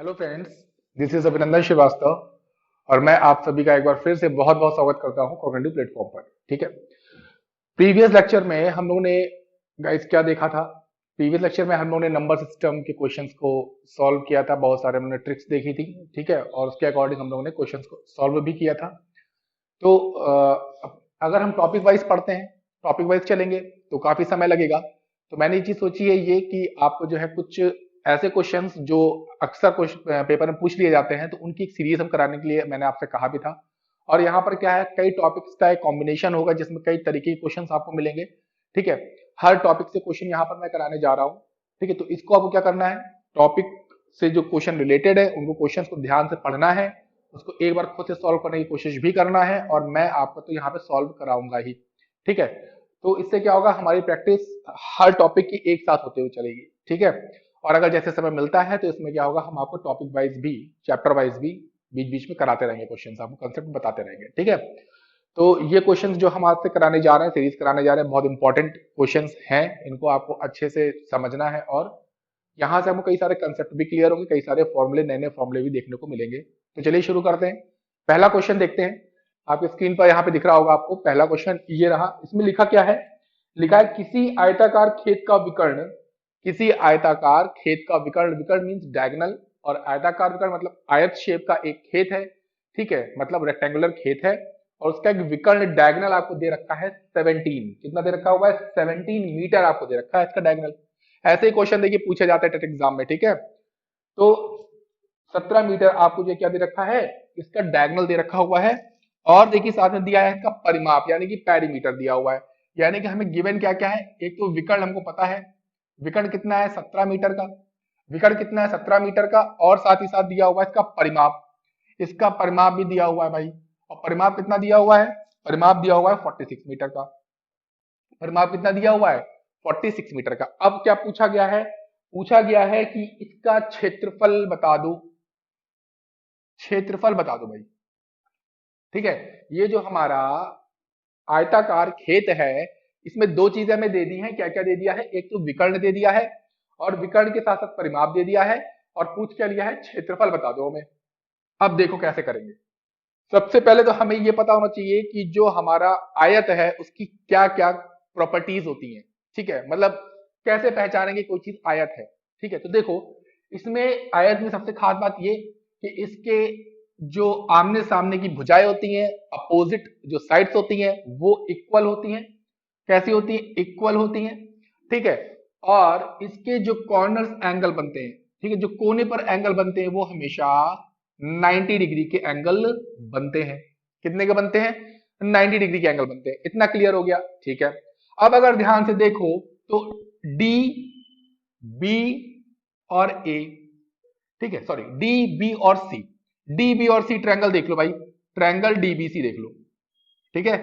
Hello friends, this is अभिनंदन श्रीवास्तव और मैं आप सभी का एक बार फिर से बहुत बहुत स्वागत करता हूं कॉग्निटिव प्लेटफॉर्म पर। ठीक है, प्रीवियस लेक्चर में हम लोगों ने गाइस क्या देखा था। प्रीवियस लेक्चर में हम लोगों ने नंबर सिस्टम के क्वेश्चंस को सॉल्व किया था, बहुत सारे हमने ट्रिक्स देखी थी। ठीक है, और उसके अकॉर्डिंग हम लोगों ने क्वेश्चंस को सॉल्व भी किया था। तो अगर हम टॉपिक वाइज पढ़ते हैं, टॉपिक वाइज चलेंगे तो काफी समय लगेगा। तो मैंने ये चीज सोची है ये कि आपको जो है कुछ ऐसे क्वेश्चंस जो अक्सर पेपर में पूछ लिए जाते हैं, तो उनकी एक सीरीज हम कराने के लिए मैंने आपसे कहा भी था। और यहाँ पर क्या है, कई टॉपिक्स का एक कॉम्बिनेशन होगा जिसमें कई तरीके के क्वेश्चंस आपको मिलेंगे। ठीक है, हर टॉपिक से क्वेश्चन यहाँ पर मैं कराने जा रहा हूँ। ठीक है, तो इसको आपको क्या करना है, टॉपिक से जो क्वेश्चन रिलेटेड है उनको क्वेश्चन को ध्यान से पढ़ना है, उसको एक बार खुद से सॉल्व करने की कोशिश भी करना है, और मैं आपको तो यहाँ पे सॉल्व कराऊंगा ही। ठीक है, तो इससे क्या होगा, हमारी प्रैक्टिस हर टॉपिक की एक साथ होते हुए चलेगी। ठीक है, और अगर जैसे समय मिलता है तो इसमें क्या होगा, हम आपको टॉपिक वाइज भी, चैप्टर वाइज भी बीच बीच में कराते रहेंगे, क्वेश्चन आपको कंसेप्ट बताते रहेंगे। ठीक है, तो ये क्वेश्चंस जो हम आपसे कराने जा रहे हैं, सीरीज कराने जा रहे हैं, बहुत इंपॉर्टेंट क्वेश्चंस हैं, इनको आपको अच्छे से समझना है। और यहाँ से हमको कई सारे कंसेप्ट भी क्लियर होंगे, कई सारे फॉर्मूले, नए नए फॉर्मूले भी देखने को मिलेंगे। तो चलिए शुरू करते हैं। पहला क्वेश्चन देखते हैं। आपकी स्क्रीन पर यहाँ पे दिख रहा होगा आपको, पहला क्वेश्चन ये रहा। इसमें लिखा क्या है, लिखा है किसी आयताकार खेत का विकर्ण, किसी आयताकार खेत का विकर्ण, विकर्ण मीन्स डायगोनल, और आयताकार विकर्ण मतलब आयत शेप का एक खेत है। ठीक है, मतलब रेक्टेंगुलर खेत है, और उसका एक विकर्ण डायगोनल आपको दे रखा है 17। कितना दे रखा हुआ है, 17 मीटर आपको दे रखा है इसका डायगोनल। ऐसे ही क्वेश्चन देखिए पूछे जाते हैं टेट एग्जाम में। ठीक है, तो 17 मीटर आपको जो क्या दे रखा है, इसका डायगोनल दे रखा हुआ है। और देखिए साथ में दिया है इसका परिमाप, यानी कि पेरीमीटर दिया हुआ है। यानी कि हमें गिवन क्या क्या है, एक तो विकर्ण हमको पता है, विकर्ण कितना है 17 मीटर का, विकर्ण कितना है 17 मीटर का, और साथ ही साथ दिया हुआ है इसका परिमाप, इसका परिमाप भी दिया हुआ है भाई। और परिमाप कितना दिया हुआ है, परिमाप दिया हुआ है 46 मीटर का। परिमाप कितना दिया हुआ है, 46 मीटर का। अब क्या पूछा गया है, पूछा गया है कि इसका क्षेत्रफल बता दो, क्षेत्रफल बता दो भाई। ठीक है, ये जो हमारा आयताकार खेत है, इसमें दो चीजें हमें दे दी हैं। क्या क्या दे दिया है, एक तो विकर्ण दे दिया है, और विकर्ण के साथ साथ परिमाप दे दिया है, और पूछ क्या लिया है, क्षेत्रफल बता दो हमें। अब देखो कैसे करेंगे। सबसे पहले तो हमें यह पता होना चाहिए कि जो हमारा आयत है उसकी क्या क्या प्रॉपर्टीज होती हैं। ठीक है, मतलब कैसे पहचानेंगे कोई चीज आयत है। ठीक है, तो देखो इसमें आयत में सबसे खास बात ये कि इसके जो आमने सामने की भुजाएं होती हैं, अपोजिट जो साइड्स होती हैं वो इक्वल होती हैं। कैसी होती है, इक्वल होती हैं। ठीक है, और इसके जो कॉर्नर्स एंगल बनते हैं, ठीक है, जो कोने पर एंगल बनते हैं वो हमेशा 90 डिग्री के एंगल बनते हैं। कितने के बनते हैं, 90 डिग्री के एंगल बनते हैं। इतना क्लियर हो गया। ठीक है, अब अगर ध्यान से देखो तो डी, बी और ए, ठीक है, सॉरी, डी, बी और सी, डी, बी और सी ट्रायंगल देख लो भाई, ट्रायंगल डीबीसी देख लो। ठीक है,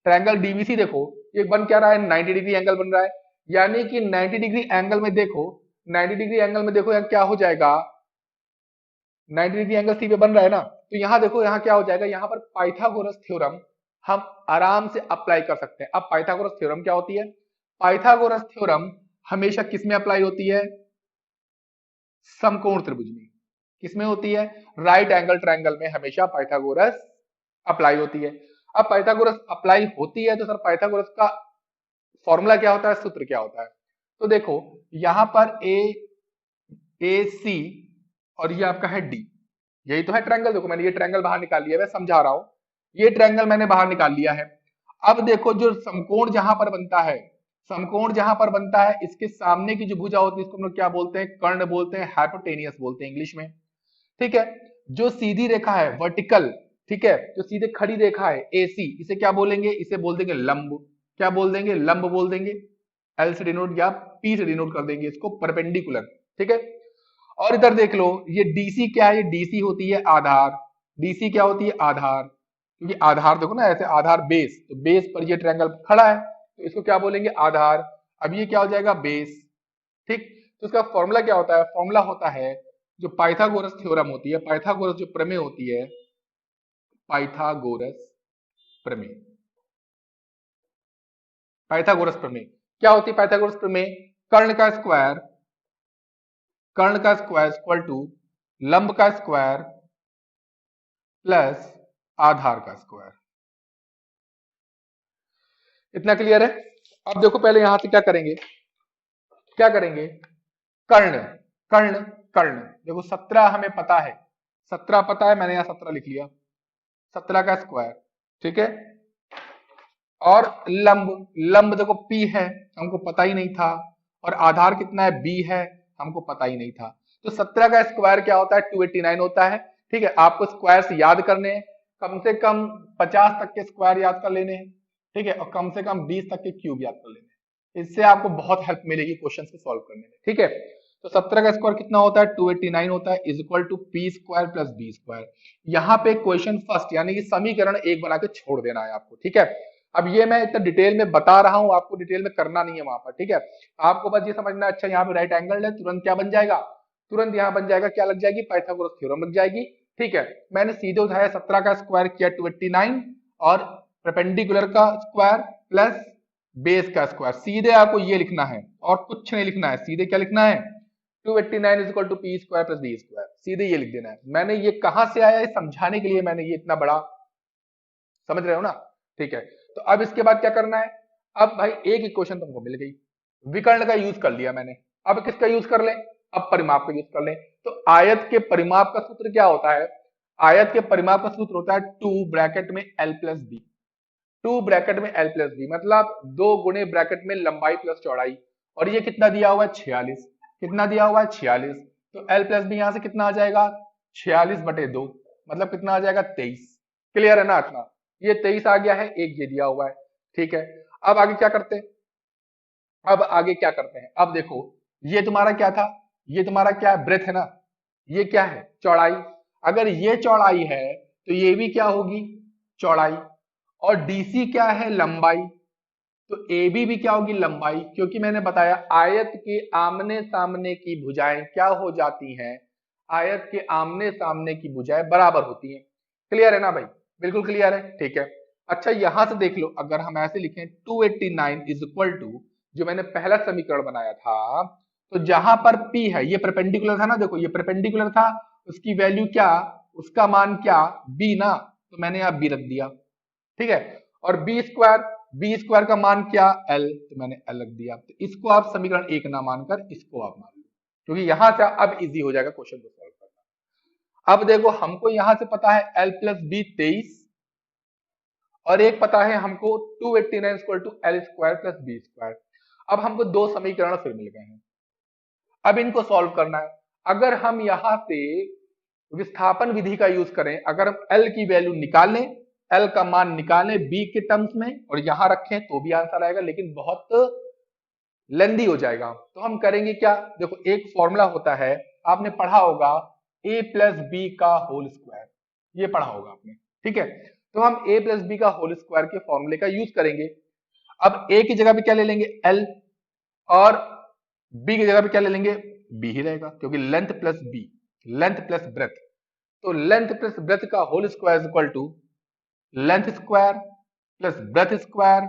ट्रायंगल डीबीसी देखो, ये बन क्या रहा है, 90 डिग्री एंगल बन रहा है। यानी कि 90 डिग्री एंगल में देखो, 90 डिग्री एंगल में देखो यहाँ क्या हो जाएगा, 90 डिग्री एंगल सी पे बन रहा है ना, तो यहां देखो यहाँ क्या हो जाएगा, यहाँ पर पाइथागोरस थ्योरम हम आराम से अप्लाई कर सकते हैं। अब पाइथागोरस थ्योरम क्या होती है, पाइथागोरस थ्योरम हमेशा किसमें अप्लाई होती है, समकोण त्रिभुज में। किसमें होती है, राइट एंगल ट्रायंगल में हमेशा पाइथागोरस अप्लाई होती है। अब पाइथागोरस अप्लाई होती है तो सर पाइथागोरस का फॉर्मूला क्या होता है, सूत्र क्या होता है। तो देखो यहां पर ए सी और ये आपका है डी, यही तो है ट्रायंगल। देखो मैंने ये ट्रायंगल बाहर निकाल लिया है, मैं समझा रहा हूं, ये ट्रायंगल मैंने बाहर निकाल लिया है। अब देखो जो समकोण जहां पर बनता है, समकोण जहां पर बनता है, इसके सामने की जो भुजा होती है इसको हम लोग क्या बोलते हैं, कर्ण बोलते हैं, हाइपोटेनियस बोलते हैं इंग्लिश में। ठीक है, जो सीधी रेखा है वर्टिकल, ठीक है, जो सीधे खड़ी रेखा है एसी, इसे क्या बोलेंगे, इसे बोल देंगे लंब। क्या बोल देंगे, लंब बोल देंगे। एल से डिनोट या पी से डिनोट कर देंगे इसको, परपेंडिकुलर। ठीक है, और इधर देख लो ये डीसी क्या है, ये डीसी होती है आधार। डीसी क्या होती है, आधार। क्योंकि आधार देखो ना ऐसे, आधार बेस, तो बेस पर ये ट्रायंगल खड़ा है तो इसको क्या बोलेंगे, आधार। अब ये क्या हो जाएगा, बेस। ठीक, तो इसका फॉर्मूला क्या होता है, फॉर्मूला होता है जो पाइथागोरस थ्योरम होती है, पाइथागोरस जो प्रमेय होती है, पाइथागोरस प्रमेय, पाइथागोरस प्रमेय क्या होती है, पाइथागोरस प्रमेय, कर्ण का स्क्वायर, कर्ण का स्क्वायर इक्वल टू लंब का स्क्वायर प्लस आधार का स्क्वायर। इतना क्लियर है? अब देखो पहले यहां से क्या करेंगे, क्या करेंगे, कर्ण कर्ण कर्ण। देखो 17 हमें पता है, 17 पता है, मैंने यहां 17 लिख लिया, 17 का स्क्वायर, ठीक है। और लंब, लंब देखो P है, हमको पता ही नहीं था, और आधार कितना है B है, हमको पता ही नहीं था। तो 17 का स्क्वायर क्या होता है, 289 होता है, ठीक है। आपको स्क्वायर्स याद करने हैं, कम से कम 50 तक के स्क्वायर याद कर लेने हैं, ठीक है, और कम से कम 20 तक के क्यूब याद कर लेने हैं। इससे आपको बहुत हेल्प मिलेगी क्वेश्चन को सॉल्व करने में, ठीक है। तो 17 का स्क्वायर कितना होता है, 289 होता है, is equal to P square plus B square. यहाँ पे क्वेश्चन फर्स्ट यानी कि समीकरण एक बना के छोड़ देना है आपको, ठीक है। अब ये मैं इतना डिटेल में बता रहा हूं, आपको डिटेल में करना नहीं है वहां पर, ठीक है। आपको बस ये समझना, अच्छा यहाँ पे राइट एंगल है, तुरंत क्या बन जाएगा, तुरंत यहाँ बन जाएगा, क्या लग जाएगी, पाइथागोरस थ्योरम लग जाएगी, ठीक है। मैंने सीधे उठाया 17 का स्क्वायर किया 289 और परपेंडिकुलर का स्क्वायर प्लस बेस का स्क्वायर, सीधे आपको ये लिखना है और कुछ नहीं लिखना है, सीधे क्या लिखना है, 289 is equal to P square plus B square, सीधे ये लिख देना है। मैंने ये कहां से आया है समझाने के लिए मैंने ये इतना बड़ा, समझ रहे हो ना, ठीक है। तो अब इसके बाद क्या करना है, अब भाई एक इक्वेशन तुमको मिल गई, विकर्ण का यूज कर लिया मैंने, अब किसका यूज कर ले, अब परिमाप का यूज कर ले। तो आयत के परिमाप का सूत्र क्या होता है, आयत के परिमाप का सूत्र होता है 2 ब्रैकेट में एल प्लस बी, 2 ब्रैकेट में एल प्लस बी मतलब 2 गुणे ब्रैकेट में लंबाई प्लस चौड़ाई, और ये कितना दिया हुआ है 46, कितना दिया हुआ है 46, तो एल प्लस बी यहां से कितना आ जाएगा 46/2 मतलब कितना आ जाएगा 23। क्लियर है ना इतना, ये 23 आ गया है, एक ये दिया हुआ है, ठीक है। अब आगे क्या करते हैं, अब आगे क्या करते हैं, अब देखो ये तुम्हारा क्या था, ये तुम्हारा क्या है, ब्रेथ है ना, ये क्या है चौड़ाई, अगर ये चौड़ाई है तो ये भी क्या होगी चौड़ाई, और डीसी क्या है लंबाई, तो AB भी क्या होगी लंबाई, क्योंकि मैंने बताया आयत के आमने सामने की भुजाएं क्या हो जाती हैं, आयत के आमने सामने की भुजाएं बराबर होती हैं। क्लियर है ना भाई, बिल्कुल क्लियर है, ठीक है। अच्छा यहां से देख लो, अगर हम ऐसे लिखें 289 इज इक्वल टू, जो मैंने पहला समीकरण बनाया था, तो जहां पर P है, ये परपेंडिकुलर था ना, देखो ये परपेंडिकुलर था, उसकी वैल्यू क्या, उसका मान क्या B ना, तो मैंने यहां B रख दिया, ठीक है। और बी स्क्वायर का मान क्या एल, तो मैंने एल रख दिया। तो इसको आप समीकरण एक ना मानकर इसको आप मान लो, क्योंकि यहां से अब इजी हो जाएगा क्वेश्चन को सॉल्व करना। अब देखो हमको यहां से पता है एल प्लस बी 23, और एक पता है हमको 289 equal to L square plus B square. अब हमको दो समीकरण फिर मिल गए हैं, अब इनको सॉल्व करना है। अगर हम यहां से विस्थापन विधि का यूज करें, अगर हम एल की वैल्यू निकाल लें, एल का मान निकालें बी के टर्म्स में और यहां रखें तो भी आंसर आएगा, लेकिन बहुत लेंदी हो जाएगा। तो हम करेंगे क्या, देखो एक फॉर्मूला होता है, आपने पढ़ा होगा ए प्लस बी का होल स्क्वायर, ये पढ़ा होगा आपने, ठीक है। तो हम ए प्लस बी का होल स्क्वायर के फॉर्मूले का यूज करेंगे। अब ए की जगह पे क्या ले लेंगे एल, और बी की जगह पे क्या ले लेंगे बी ही रहेगा, क्योंकि length plus B, length plus breadth, तो लेंथ प्लस ब्रेथ का whole square equal to length square plus breadth square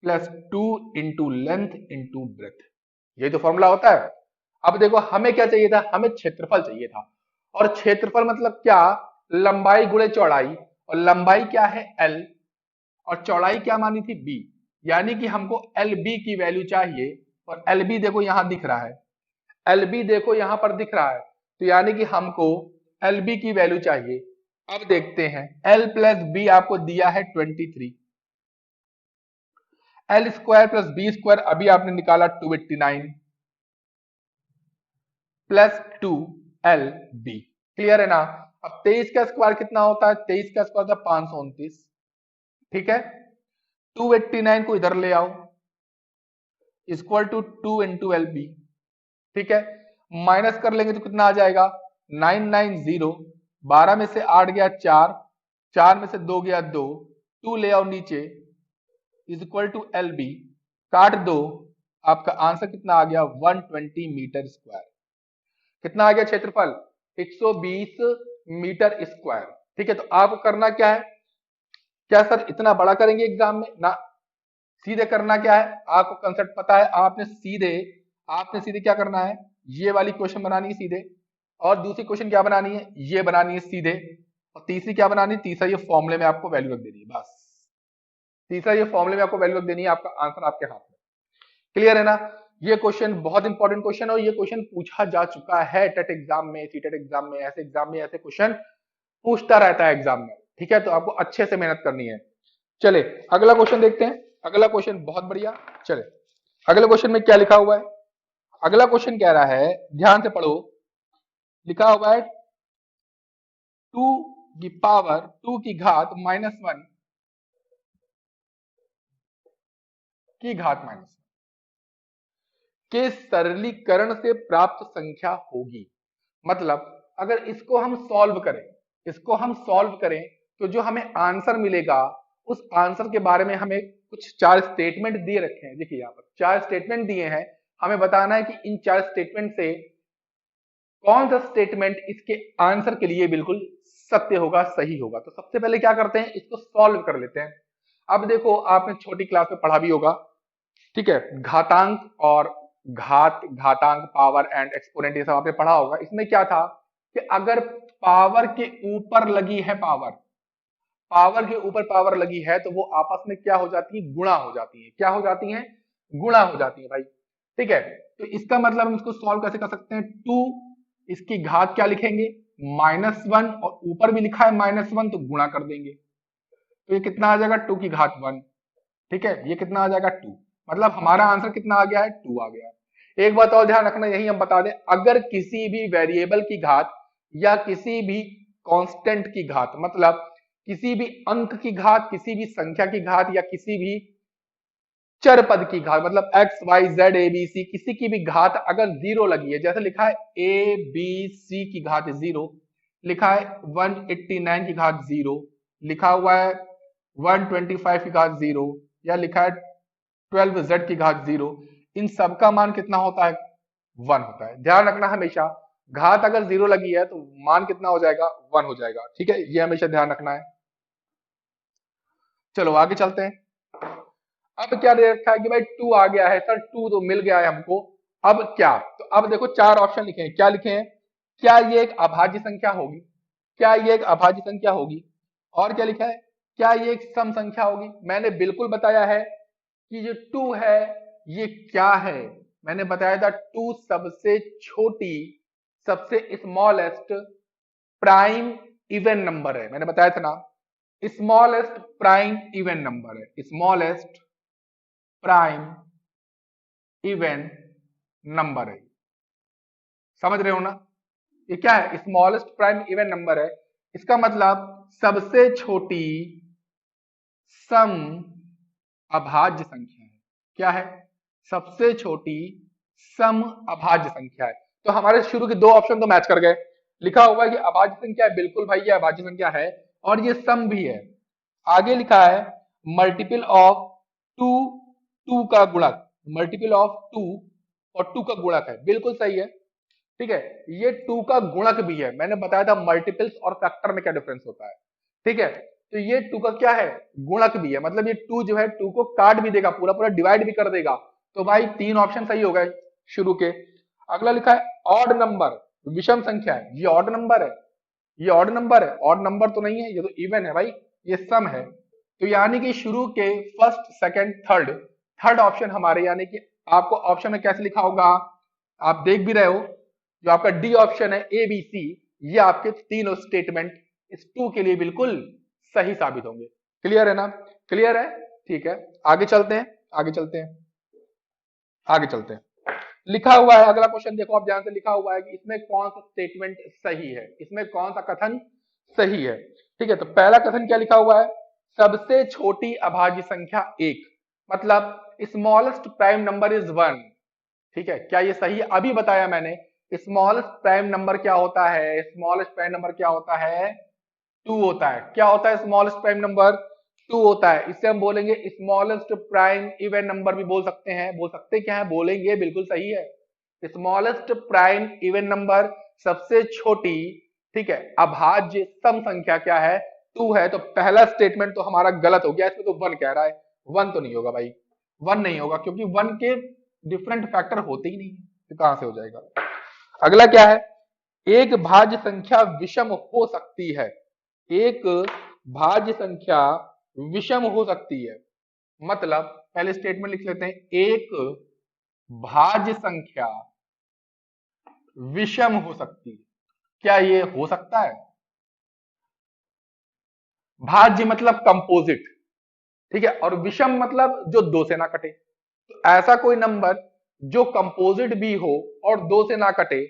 plus 2 into length into breadth, ये तो फॉर्मूला होता है। अब देखो हमें क्या चाहिए था, हमें क्षेत्रफल चाहिए था, और क्षेत्रफल मतलब क्या, लंबाई गुणे चौड़ाई, और लंबाई क्या है एल, और चौड़ाई क्या मानी थी बी, यानी कि हमको एल बी की वैल्यू चाहिए, और एल बी देखो यहां दिख रहा है, एल बी देखो यहां पर दिख रहा है, तो यानी कि हमको एल बी की वैल्यू चाहिए। अब देखते हैं एल प्लस बी आपको दिया है 23, L square plus B square अभी आपने निकाला 289 प्लस 2 एल बी, क्लियर है ना। अब 23 का स्क्वायर कितना होता है, 23 का स्क्वायर था 529, ठीक है। 289 को इधर ले आओ, equal to 2 into L B, ठीक है। माइनस कर लेंगे तो कितना आ जाएगा 990, 12 में से 8 गया 4, 4 में से 2 गया 2, 2 ले आओ नीचे, is equal to L B, काट दो, आपका आंसर कितना आ गया 120 मीटर स्क्वायर। कितना आ गया क्षेत्रफल 120 मीटर स्क्वायर, ठीक है। तो आपको करना क्या है, क्या सर इतना बड़ा करेंगे एग्जाम में ना, सीधे करना क्या है, आपको कंसेप्ट पता है, आपने सीधे क्या करना है, ये वाली क्वेश्चन बनानी है सीधे, और दूसरी क्वेश्चन क्या बनानी है, ये बनानी है सीधे, और तीसरी क्या बनानी है, तीसरा ये फॉर्मूले में आपको वैल्यू रख देनी है बस। तीसरा ये फॉर्मूले में आपको वैल्यू रख देनी है, आपका आंसर आपके हाथ में। क्लियर है ना। ये क्वेश्चन बहुत इंपॉर्टेंट क्वेश्चन, और ये क्वेश्चन पूछा जा चुका है टेट एग्जाम में, सीटेट एग्जाम में, ऐसे एग्जाम में ऐसे क्वेश्चन पूछता रहता है एग्जाम में। ठीक है, तो आपको अच्छे से मेहनत करनी है। चले अगला क्वेश्चन देखते हैं। अगला क्वेश्चन बहुत बढ़िया। चले अगले क्वेश्चन में क्या लिखा हुआ है। अगला क्वेश्चन कह रहा है, ध्यान से पढ़ो, लिखा हुआ है 2 की पावर 2 की घात -1 की घात -1 के सरलीकरण से प्राप्त संख्या होगी। मतलब अगर इसको हम सॉल्व करें, इसको हम सॉल्व करें तो जो हमें आंसर मिलेगा, उस आंसर के बारे में हमें कुछ 4 स्टेटमेंट दिए रखे हैं। देखिए यहाँ पर 4 स्टेटमेंट दिए हैं, हमें बताना है कि इन 4 स्टेटमेंट से कौन सा स्टेटमेंट इसके आंसर के लिए बिल्कुल सत्य होगा, सही होगा। तो सबसे पहले क्या करते हैं, इसको सॉल्व कर लेते हैं। अब देखो आपने छोटी क्लास में पढ़ा भी होगा, ठीक है, घातांक और घात, घातांक, पावर एंड एक्सपोनेंट, ये सब आपने पढ़ा होगा। इसमें क्या था कि अगर पावर के ऊपर लगी है पावर, पावर के ऊपर पावर लगी है, तो वो आपस में क्या हो जाती है, गुणा हो जाती है। क्या हो जाती है, गुणा हो जाती है भाई। ठीक है, तो इसका मतलब हम इसको सॉल्व कैसे कर सकते हैं, 2 इसकी घात क्या लिखेंगे, -1, और ऊपर भी लिखा है -1 तो गुणा कर देंगे। तो ये कितना आ जाएगा, 2 की घात 1। ठीक है, ये कितना आ जाएगा 2, मतलब हमारा आंसर कितना आ गया है, 2 आ गया। एक बात और ध्यान रखना, यही हम बता दें, अगर किसी भी वेरिएबल की घात या किसी भी कांस्टेंट की घात, मतलब किसी भी अंक की घात, किसी भी संख्या की घात, या किसी भी चर पद की घात, मतलब x y z a b c, किसी की भी घात अगर 0 लगी है, जैसे लिखा है a b c की घात 0, लिखा है 189 की घात 0, लिखा हुआ है 125 की घात 0, या लिखा है 12z की घात 0, इन सब का मान कितना होता है, 1 होता है। ध्यान रखना हमेशा, घात अगर 0 लगी है तो मान कितना हो जाएगा, 1 हो जाएगा। ठीक है, ये हमेशा ध्यान रखना है। चलो आगे चलते हैं। अब क्या दे रखा है कि भाई 2 आ गया है सर, 2 तो मिल गया है हमको, अब क्या। तो अब देखो 4 ऑप्शन लिखे हैं, क्या लिखे हैं, क्या ये एक अभाज्य संख्या होगी, क्या ये एक अभाज्य संख्या होगी, और क्या लिखा है, क्या ये एक सम संख्या होगी। मैंने बिल्कुल बताया है कि जो 2 है ये क्या है, मैंने बताया था 2 सबसे छोटी, सबसे स्मॉलेस्ट प्राइम इवन नंबर है। मैंने बताया था ना, स्मॉलेस्ट प्राइम इवन नंबर है, स्मॉलेस्ट प्राइम इवन नंबर है। समझ रहे हो ना, ये क्या है, स्मॉलेस्ट प्राइम इवन नंबर है। इसका मतलब सबसे छोटी सम अभाज्य संख्या है। क्या है, सबसे छोटी सम अभाज्य संख्या है। तो हमारे शुरू के 2 ऑप्शन तो मैच कर गए। लिखा हुआ है कि अभाज्य संख्या है, बिल्कुल भाई ये अभाज्य संख्या है, और ये सम भी है। आगे लिखा है मल्टीपल ऑफ 2, 2 का गुणक, मल्टीपल ऑफ 2 और 2 का गुणक है, बिल्कुल सही है। ठीक है, ये 2 का गुणक भी है। मैंने बताया था मल्टीपल्स और फैक्टर में क्या डिफरेंस होता है। ठीक है, तो ये 2 का क्या है, गुणक भी है, मतलब ये 2 जो है 2 को काट भी देगा, पूरा पूरा डिवाइड भी कर देगा। तो भाई 3 ऑप्शन सही हो गए शुरू के। अगला लिखा है ऑड नंबर, विषम संख्या है, ये ऑड नंबर है, ये ऑड नंबर है, ऑड नंबर तो नहीं है, ये तो इवन है भाई, ये सम है। तो यानी कि शुरू के first, second, third, third option हमारे, यानी कि आपको ऑप्शन में कैसे लिखा होगा, आप देख भी रहे हो, जो आपका डी ऑप्शन है ए बी सी, ये आपके तीनों स्टेटमेंट इस 2 के लिए बिल्कुल सही साबित होंगे। क्लियर है ना, क्लियर है, ठीक है। आगे चलते हैं, आगे चलते हैं, आगे चलते हैं। लिखा हुआ है अगला क्वेश्चन, देखो आप ध्यान से, लिखा हुआ है कि इसमें कौन सा स्टेटमेंट सही है, इसमें कौन सा कथन सही है। ठीक है, तो पहला कथन क्या लिखा हुआ है, सबसे छोटी अभाज्य संख्या 1, मतलब स्मॉलेस्ट प्राइम नंबर इज 1। ठीक है, क्या ये सही है, अभी बताया मैंने, स्मॉलेस्ट प्राइम नंबर क्या होता है, स्मॉलेस्ट प्राइम नंबर क्या होता है, 2 होता है। क्या होता है स्मॉलेस्ट प्राइम नंबर, 2 होता है। इससे हम बोलेंगे स्मॉलेस्ट प्राइम इवन नंबर भी बोल सकते हैं, बोल सकते क्या है, बोलेंगे, बिल्कुल सही है। स्मॉलेस्ट प्राइम इवन नंबर, सबसे छोटी, ठीक है, अभाज्य सम संख्या क्या है, 2 है। तो पहला स्टेटमेंट तो हमारा गलत हो गया, इसमें तो 1 कह रहा है, 1 तो नहीं होगा भाई, 1 नहीं होगा, क्योंकि 1 के डिफरेंट फैक्टर होते ही नहीं है, तो कहां से हो जाएगा। अगला क्या है, एक भाज्य संख्या विषम हो सकती है, एक भाज्य संख्या विषम हो सकती है, मतलब पहले स्टेटमेंट लिख लेते हैं, एक भाज्य संख्या विषम हो सकती है। क्या ये हो सकता है? भाज्य मतलब कंपोजिट, ठीक है, और विषम मतलब जो दो से ना कटे। तो ऐसा कोई नंबर जो कंपोजिट भी हो और दो से ना कटे,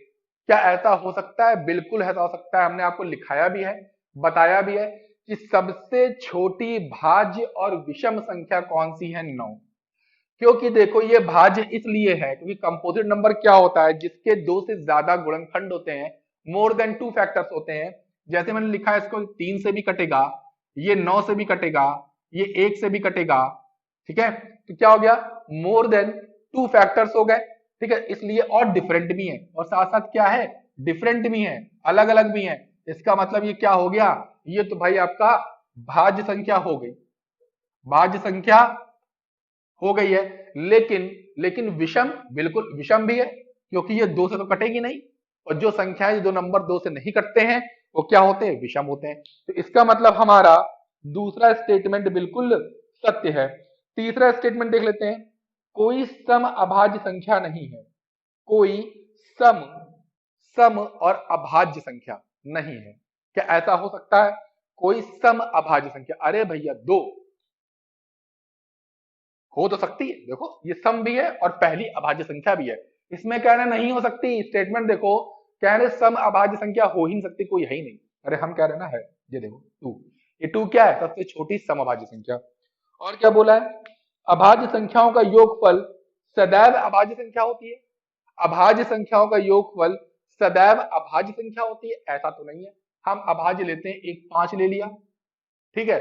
क्या ऐसा हो सकता है? बिल्कुल ऐसा हो सकता है। हमने आपको लिखाया भी है, बताया भी है कि सबसे छोटी भाज्य और विषम संख्या कौन सी है? 9। क्योंकि देखो ये भाज्य इसलिए है क्योंकि कंपोजिट नंबर क्या होता है? जिसके दो से ज्यादा गुणनखंड होते हैं, मोर देन 2 फैक्टर्स होते हैं। जैसे मैंने लिखा है, इसको 3 से भी कटेगा, ये 9 से भी कटेगा, ये 1 से भी कटेगा, ठीक है। तो क्या हो गया? मोर देन 2 फैक्टर्स हो गए, ठीक है। इसलिए और डिफरेंट भी है, और साथ साथ क्या है? डिफरेंट भी है, अलग अलग भी है। इसका मतलब ये क्या हो गया? ये तो भाई आपका भाज्य संख्या हो गई, भाज्य संख्या हो गई है। लेकिन लेकिन विषम, बिल्कुल विषम भी है, क्योंकि ये दो से तो कटेगी नहीं, और जो संख्याएं, जो नंबर दो से नहीं कटते हैं, वो क्या होते हैं? विषम होते हैं। तो इसका मतलब हमारा दूसरा स्टेटमेंट बिल्कुल सत्य है। तीसरा स्टेटमेंट देख लेते हैं, कोई सम अभाज्य संख्या नहीं है, कोई सम सम और अभाज्य संख्या नहीं है। क्या ऐसा हो सकता है? कोई सम अभाज्य संख्या, अरे भैया दो हो तो सकती है। देखो ये सम भी है और पहली अभाज्य संख्या भी है, इसमें कह रहे नहीं हो सकती। स्टेटमेंट देखो, कह रहे सम अभाज्य संख्या हो ही नहीं सकती, कोई है ही नहीं। अरे हम कह रहे ना है, ये देखो 2, ये 2 क्या है? सबसे छोटी सम अभाज्य संख्या। और क्या बोला है? अभाज्य संख्याओं का योगफल सदैव अभाज्य संख्या होती है। अभाज्य संख्याओं का योगफल सदैव अभाज्य संख्या होती है, ऐसा तो नहीं है। हम अभाज्य लेते हैं, एक 5 ले लिया, ठीक है,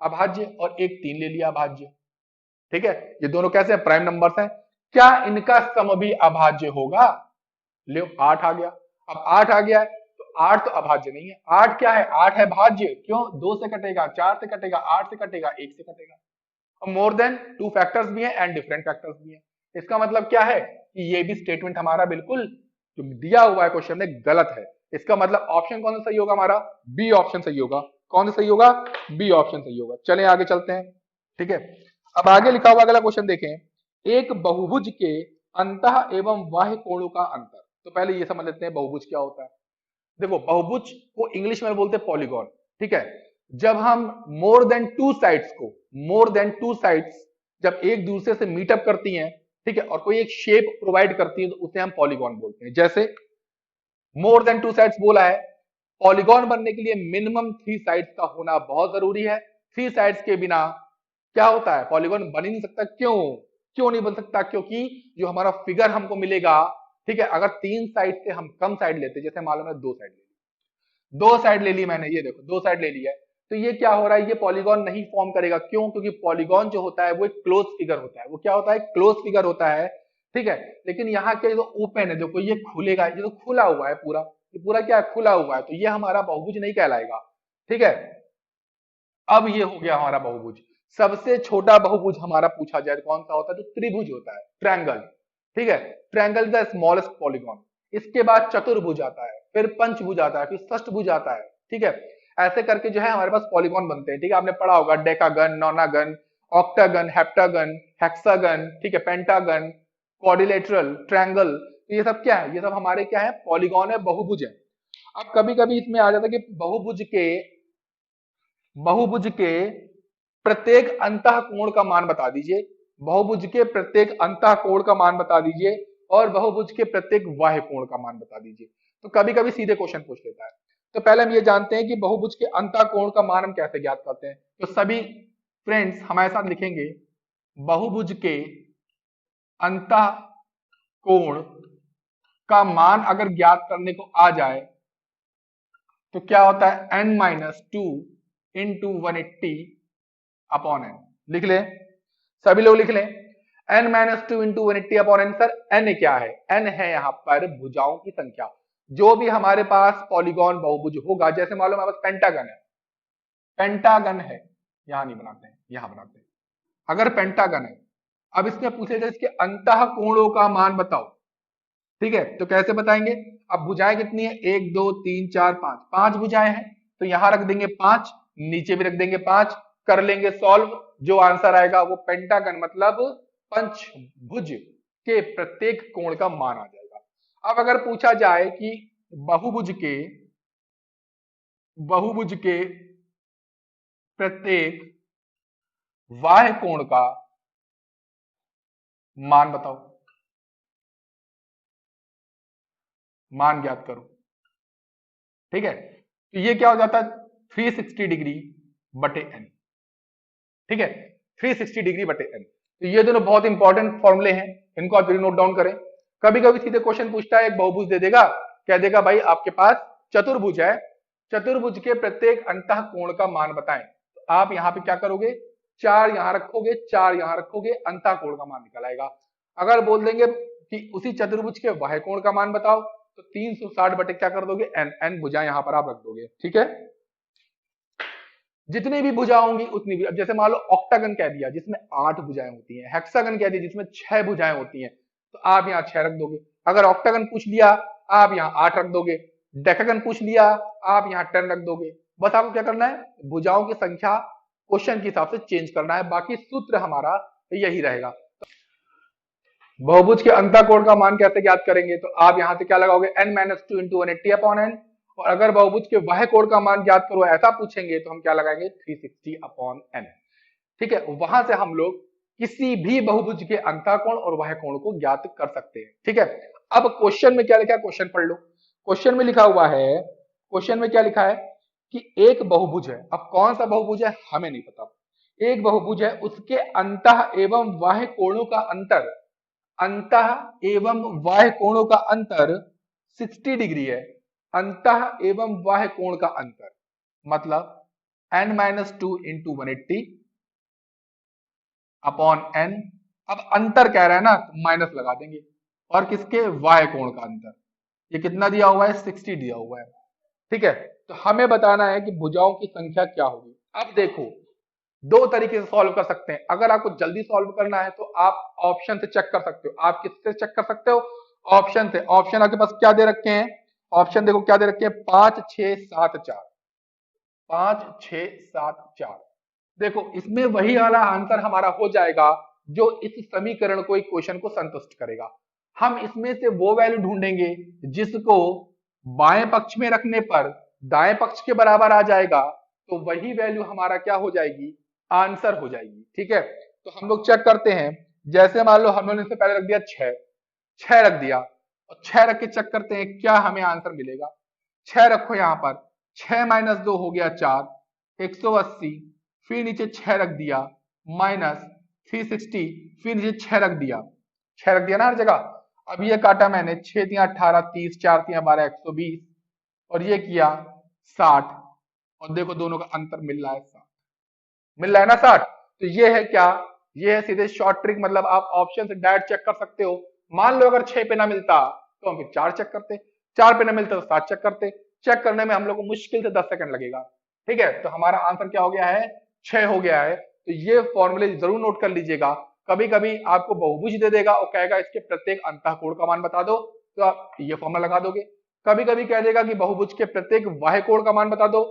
अभाज्य, और एक 3 ले लिया अभाज्य, ठीक है। ये दोनों कैसे हैं? प्राइम नंबर्स हैं। क्या इनका सम भी अभाज्य होगा? लो 8 आ गया। अब 8 आ गया है तो 8 तो अभाज्य नहीं है। 8 क्या है? 8 है भाज्य। क्यों? 2 से कटेगा, 4 से कटेगा, 8 से कटेगा, 1 से कटेगा। और मोर देन 2 फैक्टर्स भी है एंड डिफरेंट फैक्टर्स भी है। इसका मतलब क्या है कि ये भी स्टेटमेंट हमारा बिल्कुल जो दिया हुआ है क्वेश्चन में गलत है। इसका मतलब ऑप्शन कौन सा सही होगा? हमारा बी ऑप्शन सही होगा। कौन सा सही होगा? बी ऑप्शन सही होगा। चलें आगे चलते हैं, ठीक है। अब आगे लिखा हुआ अगला क्वेश्चन देखें, एक बहुभुज के अंतः एवं बाह्य कोणों का अंतर। तो पहले ये समझ लेते हैं बहुभुज क्या होता है। देखो बहुभुज को इंग्लिश में बोलते हैं पॉलीगॉन, ठीक है। जब हम मोर देन 2 साइड्स को, मोर देन 2 साइड्स जब एक दूसरे से मीटअप करती हैं, ठीक है, और कोई एक शेप प्रोवाइड करती है, तो उसे हम पॉलीगॉन बोलते हैं। जैसे मोर देन 2 साइड्स बोला है, पॉलीगॉन बनने के लिए मिनिमम 3 साइड्स का होना बहुत जरूरी है। 3 साइड्स के बिना क्या होता है? पॉलीगॉन बन ही नहीं सकता। क्यों? क्यों नहीं बन सकता? क्योंकि जो हमारा फिगर हमको मिलेगा, ठीक है, अगर 3 साइड से हम कम साइड लेते, जैसे मालूम है 2 साइड ले ली, 2 साइड ले ली मैंने, ये देखो 2 साइड ले ली है, तो ये क्या हो रहा है? ये पॉलीगॉन नहीं फॉर्म करेगा। क्यों? क्योंकि पॉलीगॉन जो होता है वो एक क्लोज फिगर होता है। वो क्या होता है? क्लोज फिगर होता है, ठीक है। लेकिन यहाँ क्या, जो ओपन है, देखो ये खुलेगा, ये तो खुला हुआ है पूरा, ये पूरा क्या है? खुला हुआ है, तो ये हमारा बहुभुज नहीं कहलाएगा, ठीक है। अब ये हो गया हमारा बहुभुज। सबसे छोटा बहुभुज हमारा पूछा जाए तो कौन सा होता है? तो त्रिभुज होता है, ट्रायंगल, ठीक है। Triangle is the smallest polygon. इसके बाद चतुर्भुज आता है, फिर पंचभुज आता है, फिर षष्ठभुज आता है, ठीक है। ऐसे करके जो है हमारे पास पॉलीगॉन बनते हैं, ठीक है। आपने पढ़ा होगा डेकागन, नोनागन, ऑक्टागन, हेप्टागन, हेक्सागन, ठीक है, पेंटागन, क्वाड्रिलेटरल, ट्रायंगल। तो ये सब क्या है? ये सब हमारे क्या है? पॉलीगॉन है, बहुभुज है। अब कभी कभी इसमें आ जाता है कि बहुभुज के प्रत्येक अंतः कोण का मान बता दीजिए, बहुभुज के प्रत्येक अंतः कोण का मान बता दीजिए, और बहुभुज के प्रत्येक बाह्य कोण का मान बता दीजिए। तो कभी कभी सीधे क्वेश्चन पूछ लेता है। तो पहले हम ये जानते हैं कि बहुभुज के अंतः कोण का मान हम कैसे ज्ञात करते हैं। तो सभी फ्रेंड्स हमारे साथ लिखेंगे, बहुभुज के अंतः कोण का मान अगर ज्ञात करने को आ जाए तो क्या होता है? n-2 into 180 upon N. लिख ले, सभी लोग लिख लें, n-2 into 180 upon N. Sir n क्या है? n है यहाँ पर भुजाओं की संख्या। जो भी हमारे पास पॉलीगॉन बहुभुज होगा, जैसे मालूम है बस पेंटागन है, पेंटागन है, यहां नहीं बनाते हैं, यहां बनाते हैं। अगर पेंटागन है, अब इसमें पूछे जाए इसके अंतः कोणों का मान बताओ, ठीक है, तो कैसे बताएंगे? अब भुजाएं कितनी है, 1 2 3 4 5, 5 भुजाएं हैं, तो यहां रख देंगे 5, नीचे भी रख देंगे 5, कर लेंगे सॉल्व, जो आंसर आएगा वो पेंटागन मतलब पंचभुज के प्रत्येक कोण का मान आ जाएगा। अब अगर पूछा जाए कि बहुभुज के प्रत्येक बाह्य कोण का मान बताओ, मान ज्ञात करो, ठीक है। तो ये क्या हो जाता है, 360 डिग्री बटे n, ठीक है, 360 डिग्री बटे n। तो ये दोनों बहुत इंपॉर्टेंट फॉर्मूले हैं, इनको आप जरूर नोट डाउन करें। कभी कभी सीधे क्वेश्चन पूछता है, एक बहुभुज दे देगा, कह देगा भाई आपके पास चतुर्भुज है, चतुर्भुज के प्रत्येक अंतः कोण का मान बताएं। तो आप यहाँ पे क्या करोगे, 4 यहां रखोगे, 4 यहां रखोगे, अंतः कोण का मान निकल आएगा। अगर बोल देंगे कि उसी चतुर्भुज के बाह्य कोण का मान बताओ, तो 360 बटे क्या कर दोगे, n भुजाएं यहां पर आप रख दोगे, ठीक है। जितनी भी भुजाएं होंगी उतनी भी, अब जैसे मान लो ऑक्टागन कह दिया जिसमें 8 भुजाएं होती हैं, हेक्सागन कह दिया जिसमें 6 भुजाएं होती हैं, तो आप यहाँ 6 रख दोगे। अगर ऑक्टागन पूछ लिया आप यहाँ 8 रख दोगे, डेकागन पूछ लिया आप यहाँ 10 रख दोगे। बस आपको क्या करना है, भुजाओं की संख्या क्वेश्चन के हिसाब से चेंज करना है, बाकी सूत्र हमारा यही रहेगा। बहुभुज के अंतः कोण का मान कैसे ज्ञात करेंगे, तो आप यहां से क्या लगाओगे, n - 2 × 180 अपॉन n, और अगर बहुभुज के बाह्य कोण का मान ज्ञात करो ऐसा पूछेंगे तो हम क्या लगाएंगे, 360 अपॉन n, ठीक है। वहां से हम लोग किसी भी बहुभुज के अंतः कोण और बाह्य कोण को ज्ञात कर सकते हैं, ठीक है। अब क्वेश्चन में क्या लिखा है, क्वेश्चन पढ़ लो। क्वेश्चन में लिखा हुआ है, क्वेश्चन में क्या लिखा है कि एक बहुभुज है, अब कौन सा बहुभुज है हमें नहीं पता, एक बहुभुज है, उसके अंतः एवं बाह्य कोणों का अंतर, अंतः एवं बाह्य कोणों का अंतर 60 डिग्री है, अंतः एवं बाह्य कोण का अंतर मतलब n - 2 × 180 अपॉन n। अब अंतर कह रहा है ना, तो माइनस लगा देंगे, और किसके, बाह्य कोण का अंतर, ये कितना दिया हुआ है, 60 दिया हुआ है, ठीक है। तो हमें बताना है कि भुजाओं की संख्या क्या होगी। अब देखो, दो तरीके से सॉल्व कर सकते हैं। अगर आपको जल्दी सॉल्व करना है तो आप ऑप्शन से चेक कर सकते हो। आप किससे चेक कर सकते हो, ऑप्शन से। ऑप्शन आपके पास क्या दे रखे हैं, ऑप्शन देखो क्या दे रखे हैं, 5 6 7 4, 5 6 7 4। देखो इसमें वही वाला आंसर हमारा हो जाएगा जो इस समीकरण को, एक क्वेश्चन को संतुष्ट करेगा। हम इसमें से वो वैल्यू ढूंढेंगे जिसको बाएं पक्ष में रखने पर दाएं पक्ष के बराबर आ जाएगा, तो वही वैल्यू हमारा क्या हो जाएगी, आंसर हो जाएगी, ठीक है। तो हम लोग चेक करते हैं, जैसे मान लो हम लोगों ने इससे पहले रख दिया 6 रख दिया, और 6 रख के चेक करते हैं क्या हमें आंसर मिलेगा। 6 रखो यहां पर, 6 - 2 हो गया 4, 180, फिर नीचे 6 रख दिया, माइनस 360, फिर नीचे 6 रख दिया, 6 रख दिया ना हर जगह। अब ये काटा मैंने, 6 × 18, 30, 4 × 12, 120, और ये किया 60, और देखो दोनों का अंतर मिल रहा है 60, मिल रहा है ना 60। तो ये है क्या, ये है सीधे शॉर्ट ट्रिक, मतलब आप ऑप्शन से डायरेक्ट चेक कर सकते हो। मान लो अगर 6 पे ना मिलता तो हम फिर 4 चेक करते, 4 पे ना मिलता तो 7 चेक करते, चेक करने में हम लोग को मुश्किल से 10 सेकंड लगेगा, ठीक है। तो हमारा आंसर क्या हो गया है, 6 हो गया है। तो ये फॉर्मूले जरूर नोट कर लीजिएगा। कभी कभी आपको बहुभुज दे देगा और कहेगा इसके प्रत्येक अंतः कोण का मान बता दो, तो आप ये फॉर्मूला लगा दोगे। कभी कभी कह देगा कि बहुभुज के प्रत्येक बाह्य कोण का मान बता दो,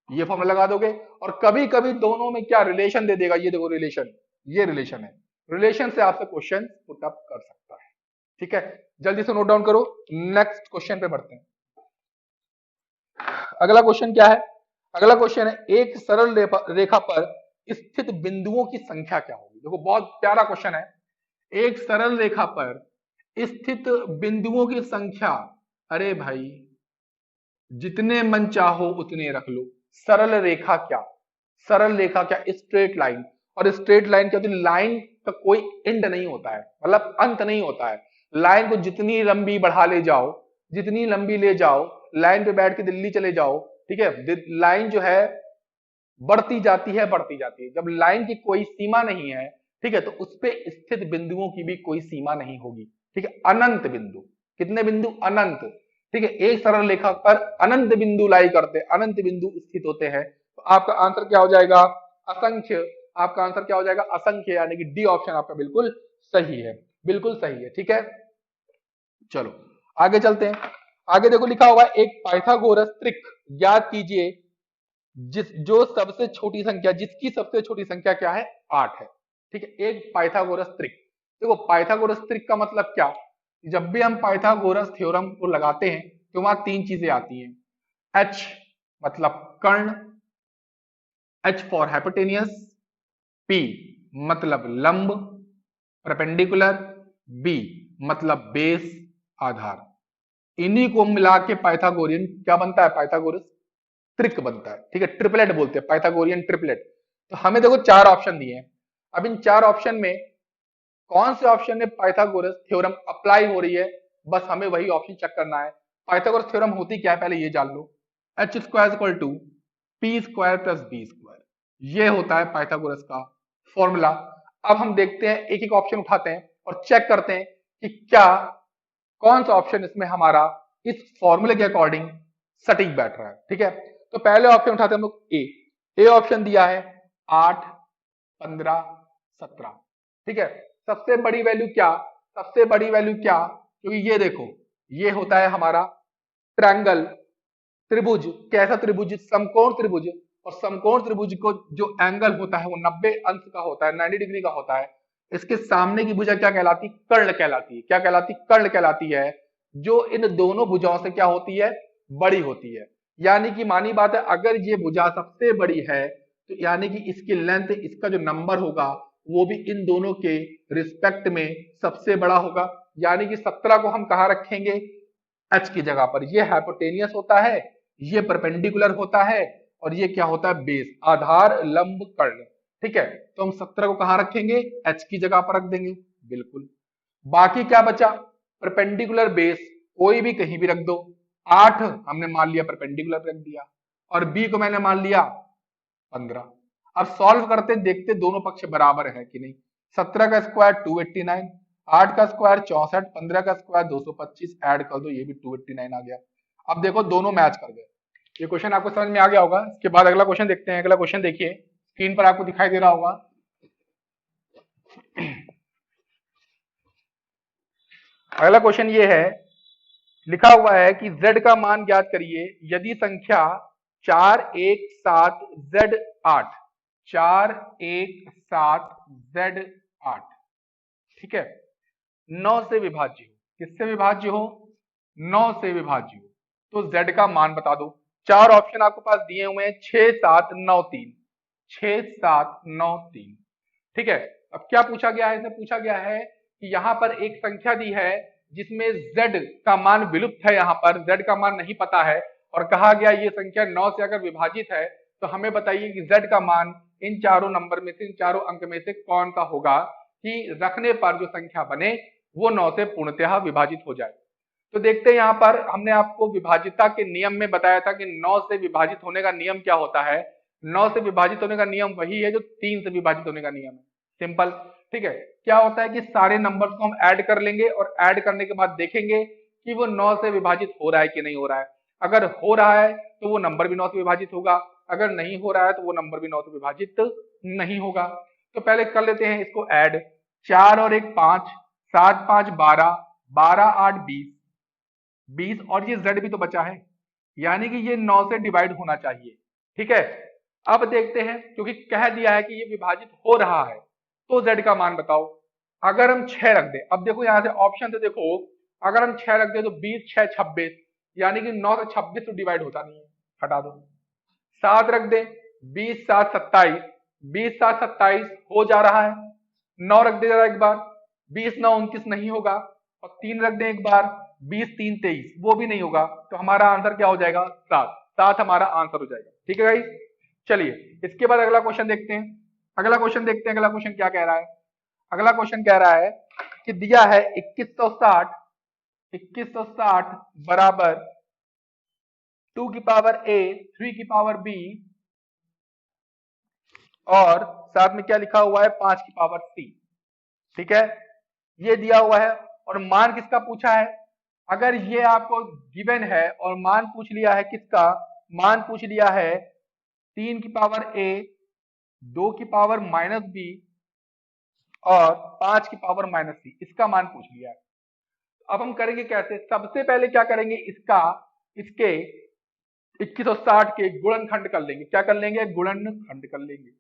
ये फॉर्मूला लगा दोगे। और कभी कभी दोनों में क्या रिलेशन दे देगा, ये देखो रिलेशन, ये रिलेशन है, रिलेशन से आपसे क्वेश्चन पुट अप कर सकता है, ठीक है। जल्दी से नोट डाउन करो, नेक्स्ट क्वेश्चन पे बढ़ते हैं। अगला क्वेश्चन क्या है, अगला क्वेश्चन है, एक सरल रेखा पर स्थित बिंदुओं की संख्या क्या होगी। देखो बहुत प्यारा क्वेश्चन है, एक सरल रेखा पर स्थित बिंदुओं की संख्या, अरे भाई जितने मन चाहो उतने रख लो। सरल रेखा क्या, सरल रेखा क्या, स्ट्रेट लाइन। और स्ट्रेट लाइन क्या होती है, लाइन का कोई एंड नहीं होता है, मतलब अंत नहीं होता है। लाइन को जितनी लंबी बढ़ा ले जाओ, जितनी लंबी ले जाओ, लाइन पे बैठ के दिल्ली चले जाओ, ठीक है। लाइन जो है बढ़ती जाती है, बढ़ती जाती है। जब लाइन की कोई सीमा नहीं है, ठीक है, तो उस पे स्थित बिंदुओं की भी कोई सीमा नहीं होगी, ठीक है। अनंत बिंदु, कितने बिंदु, अनंत, ठीक है। एक सरल रेखा पर अनंत बिंदु लाई करते, अनंत बिंदु स्थित होते हैं। तो आपका आंसर क्या हो जाएगा, असंख्य। आपका आंसर क्या हो जाएगा, असंख्य, यानी कि डी ऑप्शन आपका बिल्कुल सही है, बिल्कुल सही है, ठीक है। चलो आगे चलते हैं। आगे देखो लिखा हुआ है एक पाइथागोरस त्रिक याद कीजिए जो सबसे छोटी संख्या, जिसकी सबसे छोटी संख्या क्या है, 8 है। ठीक है, एक पाइथागोरस त्रिक। देखो पाइथागोरस त्रिक का मतलब क्या, जब भी हम पाइथागोरस थ्योरम को लगाते हैं तो वहां 3 चीजें आती हैं। एच मतलब कर्ण, एच फॉर हाइपोटेनियस, पी मतलब लंब परपेंडिकुलर, बी मतलब बेस आधार। इन्हीं को मिला के पाइथागोरियन क्या बनता है, पाइथागोरस त्रिक बनता है। ठीक है, ट्रिपलेट बोलते हैं, पाइथागोरियन ट्रिपलेट। तो हमें देखो 4 ऑप्शन दिए हैं। अब इन 4 ऑप्शन में कौन से ऑप्शन में पाइथागोरस थ्योरम अप्लाई हो रही है, बस हमें वही ऑप्शन चेक करना है। पाइथागोरस थ्योरम होती क्या है पहले ये जान लो। H square equal to P square plus B square, ये होता है पाइथागोरस का फॉर्मूला। अब हम देखते हैं, एक एक ऑप्शन उठाते हैं और चेक करते हैं कि क्या कौन सा ऑप्शन इसमें हमारा इस फॉर्मूले के अकॉर्डिंग सटीक बैठ रहा है। ठीक है, तो पहले ऑप्शन उठाते हैं हम लोग ए ऑप्शन दिया है 8 15 17। ठीक है, सबसे बड़ी वैल्यू क्या, सबसे बड़ी वैल्यू क्या, क्योंकि ये देखो ये होता है हमारा ट्रायंगल, त्रिभुज। कैसा त्रिभुज, समकोण त्रिभुज। और समकोण त्रिभुज को जो एंगल होता है वो 90 अंश का होता है, 90 डिग्री का होता है। इसके सामने की भुजा क्या कहलाती, कर्ण कहलाती है। क्या कहलाती, कर्ण कहलाती है, जो इन दोनों भुजाओं से क्या होती है, बड़ी होती है। यानी कि मानी बात है, अगर ये भुजा सबसे बड़ी है तो यानी कि इसकी लेंथ, इसका जो नंबर होगा वो भी इन दोनों के रिस्पेक्ट में सबसे बड़ा होगा। यानी कि 17 को हम कहा रखेंगे, एच की जगह पर। ये हाइपोटेनियस होता है, ये परपेंडिकुलर होता है, और ये क्या होता है, बेस आधार लंब कर्ण। ठीक है, तो हम 17 को कहां रखेंगे, एच की जगह पर रख देंगे। बिल्कुल, बाकी क्या बचा, परपेंडिकुलर बेस कोई भी कहीं भी रख दो। 8 हमने मान लिया परपेंडिकुलर रख दिया, और बी को मैंने मान लिया 15। अब सॉल्व करते देखते दोनों पक्ष बराबर है कि नहीं। 17 का स्क्वायर 289, 8 का स्क्वायर 64, 15 का स्क्वायर 225, ऐड कर दो ये भी 289 आ गया। अब देखो दोनों मैच कर गए। ये क्वेश्चन आपको समझ में आ गया होगा। इसके बाद अगला क्वेश्चन देखते हैं। अगला क्वेश्चन देखिए, स्क्रीन पर आपको दिखाई दे रहा होगा। अगला क्वेश्चन ये है, लिखा हुआ है कि z का मान ज्ञात करिए यदि संख्या 4 1 7 z 8, 4 1 7 z 8, ठीक है, 9 से विभाज्य हो। किससे विभाज्य हो, 9 से विभाज्य हो, तो z का मान बता दो। 4 ऑप्शन आपके पास दिए हुए हैं, 6 7 9 3, 6 7 9 3। ठीक है, अब क्या पूछा गया है, इसमें पूछा गया है कि यहां पर एक संख्या दी है जिसमें z का मान विलुप्त है, यहां पर z का मान नहीं पता है, और कहा गया ये संख्या 9 से अगर विभाजित है तो हमें बताइए कि z का मान इन चारों नंबर में से, इन चारों अंक में से कौन सा होगा कि रखने पर जो संख्या बने वो 9 से पूर्णतः विभाजित हो जाए। तो देखते हैं, यहां पर हमने आपको विभाजिता के नियम में बताया था कि 9 से विभाजित होने का नियम क्या होता है। 9 से विभाजित होने का नियम वही है जो 3 से विभाजित होने का नियम है, सिंपल। ठीक है, क्या होता है कि सारे नंबर्स को हम ऐड कर लेंगे और ऐड करने के बाद देखेंगे कि वो 9 से विभाजित हो रहा है कि नहीं हो रहा है। अगर हो रहा है तो वो नंबर भी 9 से विभाजित होगा, अगर नहीं हो रहा है तो वो नंबर भी 9 से विभाजित नहीं होगा। तो पहले कर लेते हैं इसको ऐड। 4 और 1 5, 7 5 12, 12 8 20, 20 और ये z भी तो बचा है, यानी कि ये 9 से डिवाइड होना चाहिए। ठीक है, अब देखते हैं, क्योंकि कह दिया है कि ये विभाजित हो रहा है, तो z का मान बताओ। अगर हम 6 रख दें, अब देखो यहां से ऑप्शन से देखो, अगर हम 6 रख दें तो 20 6 26, यानी कि 9 से 26 तो डिवाइड होता नहीं है, हटा दो। 7 रख दें, 20 7 27, 20 7 27 हो जा रहा है। 9 रख दे जरा एक बार, 20 9 29 नहीं होगा, और 3 रख दें एक बार, 20 3 23, वो भी नहीं होगा। तो हमारा आंसर क्या हो जाएगा, 7। 7 हमारा आंसर हो जाएगा। ठीक है गाइस, चलिए इसके बाद अगला क्वेश्चन देखते हैं। अगला क्वेश्चन देखते हैं, अगला क्वेश्चन क्या कह रहा है। अगला क्वेश्चन कह रहा है कि दिया है 2160, 2160 बराबर 2 की पावर a 3 की पावर b, और साथ में क्या लिखा हुआ है, 5 की पावर c। ठीक है, ये दिया हुआ है, और मान किसका पूछा है। अगर ये आपको गिवन है और मान पूछ लिया है किसका, मान पूछ लिया है 3 की पावर a, 2 की पावर -b और 5 की पावर -c, इसका मान पूछ लिया है। अब हम करेंगे कैसे, सबसे पहले क्या करेंगे, इसके 2160 के गुणनखंड कर लेंगे। क्या कर लेंगे, गुणनखंड कर लेंगे।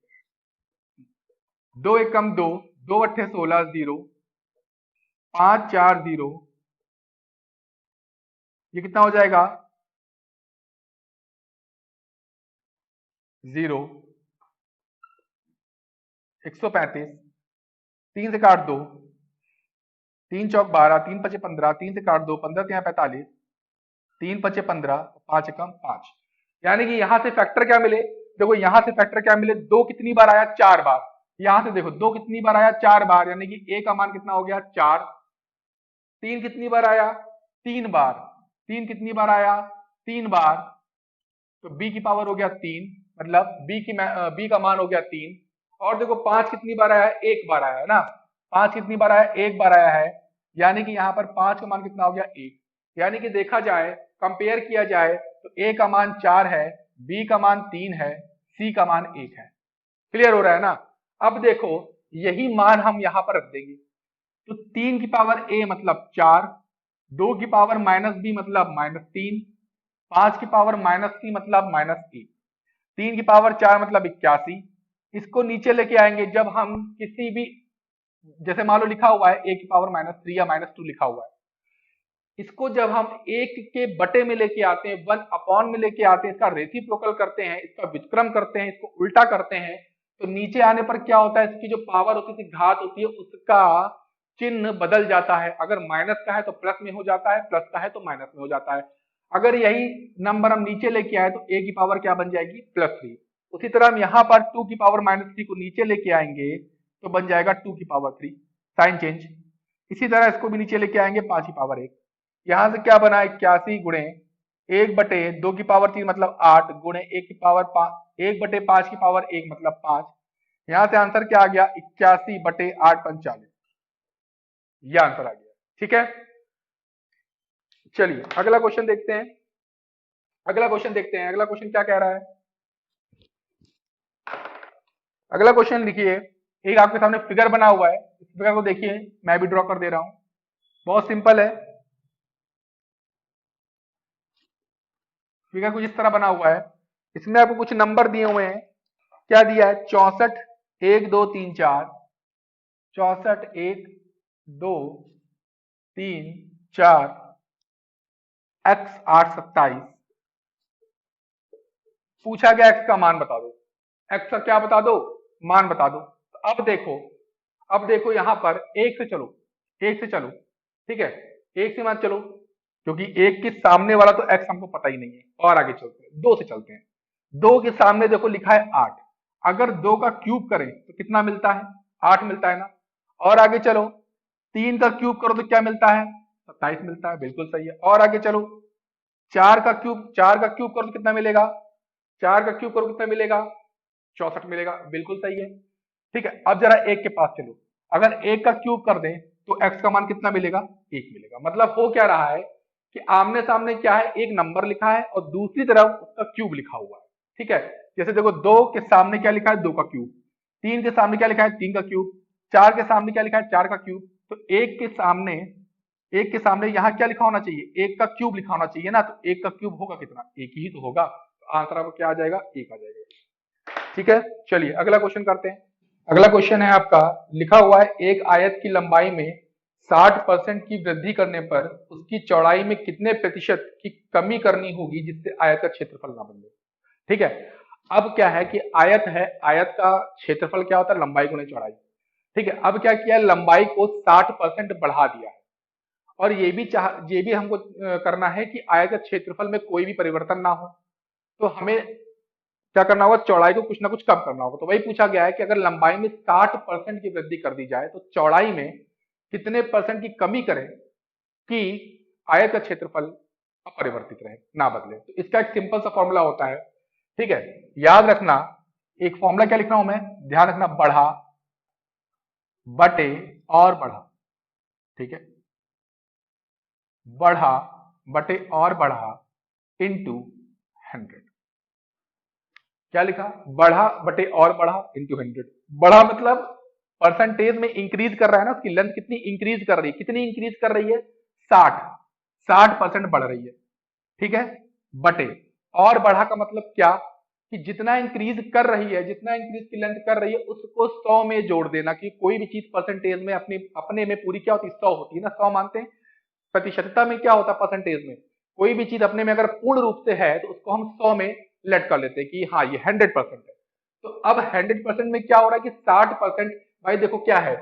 2 एकम 2, 2 अट्ठे 16 0, 5 4 0, ये कितना हो जाएगा 0, 135, 3 से काट 2, 3 चौक 12, 3 पचे 15, 3 से काट 2, 15 3 45, 3 पचे 15, 5 एकम 5। यानी कि यहां से फैक्टर क्या मिले, देखो यहां से फैक्टर क्या मिले, 2 कितनी बार आया, 4 बार। यहां से देखो 2 कितनी बार आया, 4 बार, यानी कि ए का मान कितना हो गया 4। 3 कितनी बार आया, 3 बार। 3 कितनी बार आया, 3 बार, तो b की पावर हो गया 3, मतलब b का मान हो गया 3। और देखो 5 कितनी बार आया है, 1 बार आया है ना। 5 कितनी बार आया, 1 बार आया है, यानी कि यहाँ पर 5 का मान कितना हो गया 1। यानी कि देखा जाए, कंपेयर किया जाए तो a का मान 4 है, b का मान 3 है, c का मान 1 है। क्लियर हो रहा है ना। अब देखो यही मान हम यहां पर रख देंगे, तो 3 की पावर a मतलब 4, 2 की पावर माइनस b मतलब -3, 5 की पावर -c मतलब -1, 3 की पावर 4 मतलब 81। इसको नीचे लेके आएंगे जब हम किसी भी, जैसे मान लो लिखा हुआ है a की पावर -3 या -2 लिखा हुआ है, इसको जब हम 1 के बटे में लेके आते हैं, 1 अपॉन में लेके आते हैं, इसका रेसिप्रोकल करते हैं, इसका व्युत्क्रम करते हैं, इसको उल्टा करते हैं, तो नीचे आने पर क्या होता है, इसकी जो पावर होती थी, घात होती है, उसका चिन्ह बदल जाता है। अगर माइनस का है तो प्लस में हो जाता है, प्लस का है तो माइनस में हो जाता है। अगर यही नंबर हम नीचे लेके आए तो a की पावर क्या बन जाएगी, +3। उसी तरह हम यहाँ पर 2 की पावर -3 को नीचे लेके आएंगे तो बन जाएगा 2 की पावर 3, साइन चेंज। इसी तरह इसको भी नीचे लेके आएंगे 5 की पावर 1। यहां से क्या बना, 81 गुणे 1 बटे 2 की पावर 3 मतलब 8, गुणे 1 की पावर 5, 1 बटे 5 की पावर 1 मतलब 5। यहां से आंसर क्या आ गया, 81 बटे 8 45, ये आंसर आ गया। ठीक है, चलिए अगला क्वेश्चन देखते हैं। अगला क्वेश्चन क्या कह रहा है। अगला क्वेश्चन लिखिए, एक आपके सामने फिगर बना हुआ है, इस फिगर को देखिए, मैं भी ड्रॉ कर दे रहा हूं, बहुत सिंपल है। फिगर कुछ इस तरह बना हुआ है, इसमें आपको कुछ नंबर दिए हुए हैं। क्या दिया है, 64 1 2 3 4, 64 1 2 3 4, x 8 27। पूछा गया x का मान बता दो, x का क्या बता दो, मान बता दो। तो अब देखो यहां पर एक से चलो, ठीक है, एक से मत चलो, क्योंकि एक के सामने वाला तो x हमको पता ही नहीं है। और आगे चलते हैं, 2 से चलते हैं। 2 के सामने देखो लिखा है 8, अगर 2 का क्यूब करें तो कितना मिलता है, 8 मिलता है ना। और आगे चलो, 3 का क्यूब करो तो क्या मिलता है, 27 मिलता है, बिल्कुल सही है। और आगे चलो, 4 का क्यूब करो तो कितना मिलेगा, 4 का क्यूब करो कितना मिलेगा, 64 मिलेगा, बिल्कुल सही है। ठीक है, अब जरा एक के पास चलो, अगर एक का क्यूब कर दें तो x का मान कितना मिलेगा, 1 मिलेगा। मतलब हो क्या रहा है कि आमने सामने क्या है, एक नंबर लिखा है और दूसरी तरफ उसका क्यूब लिखा हुआ है। ठीक है, जैसे देखो 2 के सामने क्या लिखा है, 2 का क्यूब, 3 के सामने क्या लिखा है, 3 का क्यूब, 4 के सामने क्या लिखा है, 4 का क्यूब। तो एक के सामने यहाँ क्या लिखा होना चाहिए, 1 का क्यूब लिखा होना चाहिए ना। तो 1 का क्यूब होगा कितना, 1 ही तो होगा। तो आंसर आपको क्या आ जाएगा, 1 आ जाएगा। ठीक है, चलिए अगला क्वेश्चन करते हैं। अगला क्वेश्चन है आपका, लिखा हुआ है एक आयत की लंबाई में 60% की वृद्धि करने पर उसकी चौड़ाई में कितने प्रतिशत की कमी करनी होगी जिससे आयत का क्षेत्रफल ना बदले। ठीक है, अब क्या है कि आयत है, आयत का क्षेत्रफल क्या होता है, लंबाई गुणे चौड़ाई। ठीक है, अब क्या किया है, लंबाई को 60% बढ़ा दिया है, और ये भी हमको करना है कि आयत का क्षेत्रफल में कोई भी परिवर्तन ना हो। तो हमें क्या करना होगा, चौड़ाई को कुछ ना कुछ कम करना होगा। तो वही पूछा गया है कि अगर लंबाई में 60% की वृद्धि कर दी जाए तो चौड़ाई में कितने परसेंट की कमी करें कि आयत का क्षेत्रफल अपरिवर्तित रहे, ना बदले। तो इसका एक सिंपल सा फॉर्मूला होता है। ठीक है, याद रखना, एक फॉर्मूला क्या लिख रहा हूं मैं, ध्यान रखना, बढ़ा बटे और बढ़ा। ठीक है, बढ़ा बटे और बढ़ा इंटू 100। क्या लिखा, बढ़ा बटे और बढ़ा इंटू 100। बढ़ा मतलब परसेंटेज में इंक्रीज कर रहा है ना, उसकी लेंथ कितनी इंक्रीज कर रही है, कितनी इंक्रीज कर रही है, 60 60% बढ़ रही है, ठीक है, बटे और बढ़ा का मतलब क्या कि जितना इंक्रीज कर रही है, जितना इंक्रीज की लेंथ कर रही है उसको 100 में जोड़ देना, कि कोई भी चीज परसेंटेज में अपने अपने में पूरी क्या होती है, 100 होती है ना, 100 मानते हैं। प्रतिशतता में क्या होता है, परसेंटेज में कोई भी चीज अपने में अगर पूर्ण रूप से है तो उसको हम 100 में लेट कर लेते हैं कि हाँ ये 100% है। तो अब 100% में क्या हो रहा है कि 60%, भाई देखो क्या है,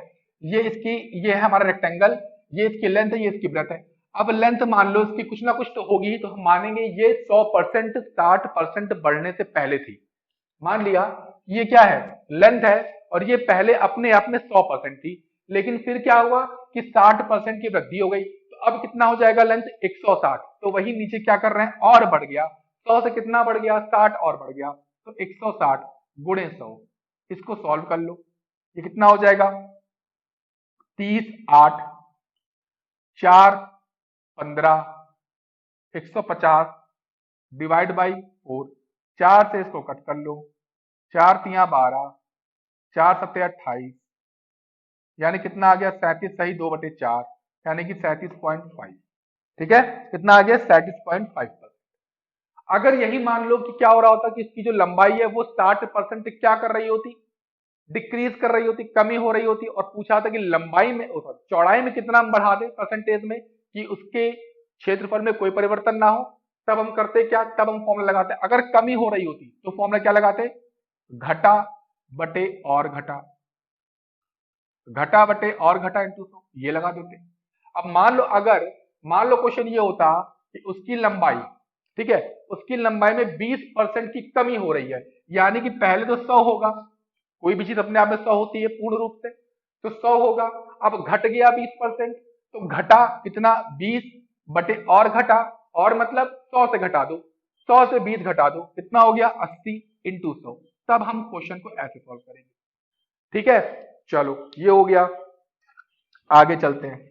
ये इसकी, ये है हमारा रेक्टेंगल, ये इसकी लेंथ है, ये इसकी ब्रेथ है। अब लेंथ मान लो इसकी कुछ ना कुछ तो होगी, तो हम मानेंगे ये 100% 60% बढ़ने से पहले थी। मान लिया ये क्या है, लेंथ है, और ये पहले अपने आप में 100% थी, लेकिन फिर क्या हुआ कि 60% की वृद्धि हो गई, तो अब कितना हो जाएगा लेंथ, 160। तो वही नीचे क्या कर रहे हैं, और बढ़ गया, 100 से कितना बढ़ गया, 60 और बढ़ गया, तो 160 गुणे 100, इसको सॉल्व कर लो, ये कितना हो जाएगा, 30 8 4 15 150 डिवाइड बाई 4, 4 से इसको कट कर लो, 4 तिया 12, 4 सत्ते 28, यानी कितना आ गया 37 सही 2/4, यानी कि 37.5, ठीक है, कितना आ गया 37.5%। अगर यही मान लो कि क्या हो रहा होता कि इसकी जो लंबाई है वो 60% क्या कर रही होती, डिक्रीज कर रही होती, कमी हो रही होती, और पूछा था कि लंबाई में, चौड़ाई में कितना हम बढ़ा दें परसेंटेज में कि उसके क्षेत्रफल में कोई परिवर्तन ना हो, तब हम करते क्या, तब हम फॉर्मूला लगाते। अगर कमी हो रही होती तो फॉर्मूला क्या लगाते, घटा बटे और घटा, घटा बटे और घटा इंटू 100, ये लगा देते। अब मान लो, अगर मान लो क्वेश्चन ये होता कि उसकी लंबाई, ठीक है, उसकी लंबाई में 20% की कमी हो रही है, यानी कि पहले तो 100 होगा, कोई भी चीज अपने आप में 100 होती है पूर्ण रूप से, तो 100 होगा, अब घट गया 20%, तो घटा कितना, 20 बटे और घटा, और मतलब 100 से घटा दो, 100 से 20 घटा दो, कितना हो गया 80 इंटू 100। तब हम क्वेश्चन को ऐसे सॉल्व करेंगे, ठीक है। चलो ये हो गया, आगे चलते हैं।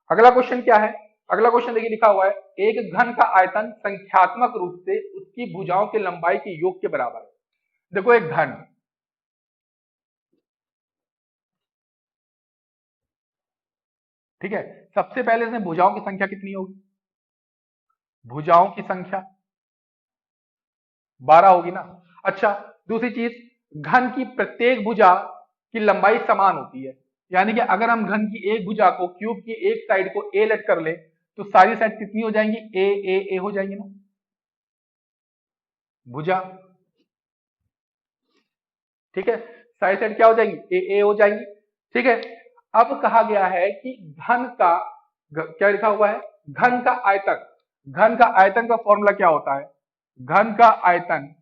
अगला क्वेश्चन क्या है, अगला क्वेश्चन देखिए लिखा हुआ है, एक घन का आयतन संख्यात्मक रूप से उसकी भुजाओं की लंबाई के योग के बराबर है। देखो एक घन, ठीक है, सबसे पहले इसमें भुजाओं की संख्या कितनी होगी, भुजाओं की संख्या 12 होगी ना। अच्छा, दूसरी चीज, घन की प्रत्येक भुजा की लंबाई समान होती है, यानी कि अगर हम घन की एक भुजा को, क्यूब की एक साइड को ए लेट कर ले, तो सारी साइड कितनी हो जाएंगी, ए ए ए हो जाएंगी ना भुजा, ठीक है, सारी साइड क्या हो जाएंगी, ए ए हो जाएंगी, ठीक है। अब कहा गया है कि घन का, क्या लिखा हुआ है, घन का आयतन, घन का आयतन का फॉर्मूला क्या होता है, घन का आयतन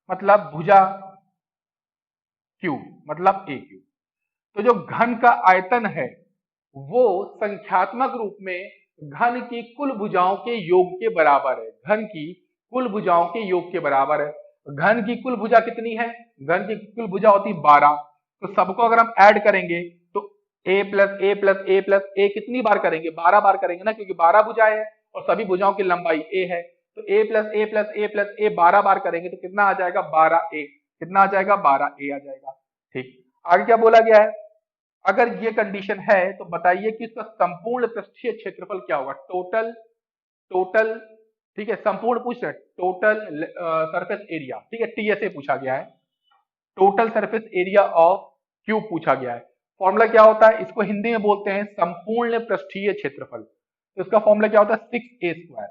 मतलब भुजा क्यूब मतलब ए क्यूब। तो जो घन का आयतन है वो संख्यात्मक रूप में घन की कुल भुजाओं के योग के बराबर है, घन की कुल भुजाओं के योग के बराबर है। घन की कुल भुजा कितनी है, घन की कुल भुजा होती 12, तो सबको अगर हम ऐड करेंगे तो ए प्लस ए प्लस ए प्लस ए कितनी बार करेंगे, 12 बार करेंगे ना, क्योंकि 12 भुजाएं हैं और सभी भुजाओं की लंबाई ए है, तो ए प्लस ए प्लस ए प्लस ए 12 बार करेंगे तो कितना आ जाएगा, 12 ए, कितना आ जाएगा, 12 ए आ जाएगा। ठीक, आगे क्या बोला गया है, अगर ये कंडीशन है तो बताइए कि इसका संपूर्ण पृष्ठीय क्षेत्रफल क्या होगा, टोटल, टोटल, ठीक है, संपूर्ण पूछ रहे, टोटल सरफेस एरिया, ठीक है, टीएसए पूछा गया है, total surface area of cube पूछा गया है। फॉर्मूला क्या होता है, इसको हिंदी में बोलते हैं संपूर्ण पृष्ठीय क्षेत्रफल, तो इसका फॉर्मूला क्या होता है, 6a²,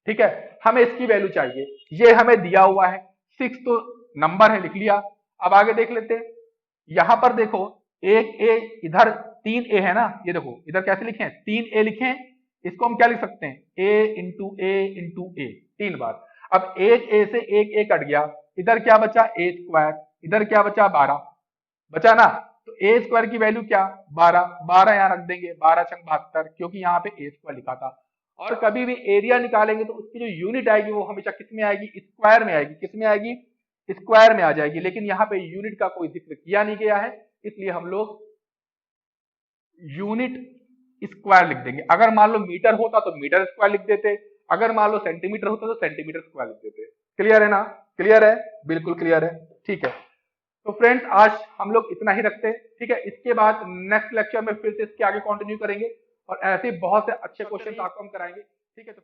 ठीक है। हमें इसकी वैल्यू चाहिए, ये हमें दिया हुआ है, 6 तो नंबर है, लिख लिया। अब आगे देख लेते हैं, यहां पर देखो एक ए, इधर 3a है ना, ये देखो इधर कैसे लिखे हैं, 3a लिखे हैं, इसको हम क्या लिख सकते हैं, a इंटू ए इंटू ए, 3 बार। अब एक ए से एक ए कट गया, इधर क्या बचा, a², इधर क्या बचा, 12 बचा ना, तो a² की वैल्यू क्या, 12, 12 यहां रख देंगे, 12 छंग 72, क्योंकि यहाँ पे a² लिखा था। और कभी भी एरिया निकालेंगे तो उसकी जो यूनिट आएगी वो हमेशा किस में आएगी, स्क्वायर में आएगी, किस में आएगी, स्क्वायर में आ जाएगी, लेकिन यहाँ पे यूनिट का कोई जिक्र किया नहीं गया है, इसलिए हम लोग यूनिट स्क्वायर लिख देंगे। अगर मान लो मीटर होता तो मीटर स्क्वायर लिख देते, अगर मान लो सेंटीमीटर होता तो सेंटीमीटर स्क्वायर लिख देते। क्लियर है ना, क्लियर है, बिल्कुल क्लियर है, ठीक है। तो फ्रेंड्स आज हम लोग इतना ही रखते हैं, ठीक है। इसके बाद नेक्स्ट लेक्चर में फिर से इसके आगे कंटिन्यू करेंगे और ऐसे ही बहुत से अच्छे क्वेश्चन आपको हम कराएंगे, ठीक है। तो